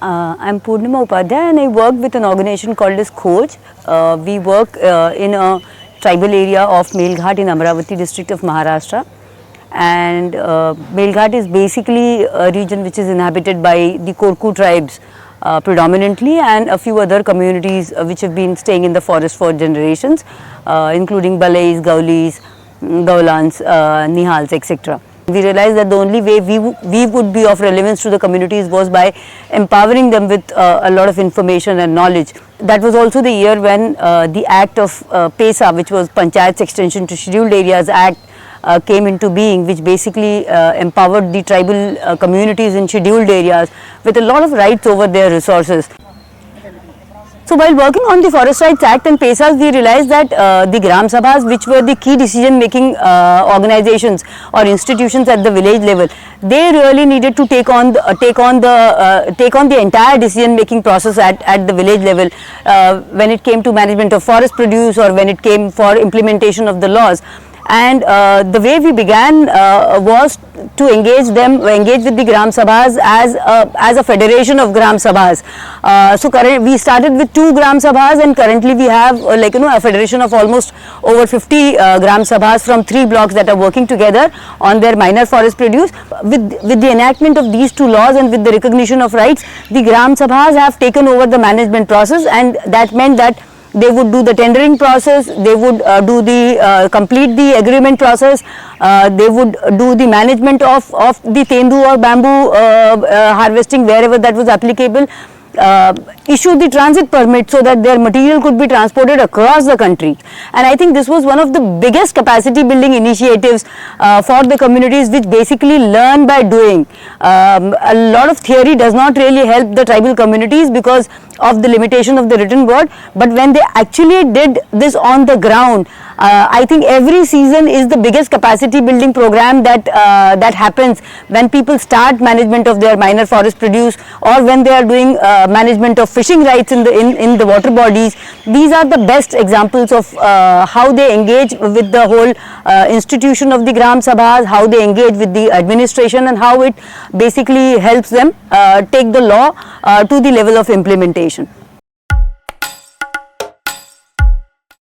I'm Purnima Upadhyay and I work with an organization called as Khoj. We work in a tribal area of Melghat in Amravati district of Maharashtra. And Melghat is basically a region which is inhabited by the Korku tribes predominantly, and a few other communities which have been staying in the forest for generations, including Balais, Gaulis, Gaulans, Nihals, etc. We realized that the only way we would be of relevance to the communities was by empowering them with a lot of information and knowledge. That was also the year when the act of PESA, which was Panchayat's extension to Scheduled Areas Act, came into being, which basically empowered the tribal communities in scheduled areas with a lot of rights over their resources. So while working on the Forest Rights Act and PESAs, we realized that the Gram Sabhas, which were the key decision making organizations or institutions at the village level, they really needed to take on the entire decision making process at the village level when it came to management of forest produce or when it came for implementation of the laws. And the way we began was to engage with the Gram Sabhas as a federation of Gram Sabhas. So we started with 2 Gram Sabhas, and currently we have a federation of almost over 50 Gram Sabhas from 3 blocks that are working together on their minor forest produce. With the enactment of these 2 laws and with the recognition of rights, the Gram Sabhas have taken over the management process, and that meant that they would do the tendering process, they would complete the agreement process, they would do the management of the tendu or bamboo harvesting wherever that was applicable, issue the transit permit so that their material could be transported across the country. And I think this was one of the biggest capacity building initiatives for the communities, which basically learn by doing. A lot of theory does not really help the tribal communities because of the limitation of the written word, but when they actually did this on the ground, I think every season is the biggest capacity building program that happens when people start management of their minor forest produce, or when they are doing management of fishing rights in the water bodies. These are the best examples of how they engage with the whole institution of the Gram Sabhas, how they engage with the administration, and how it basically helps them take the law to the level of implementation.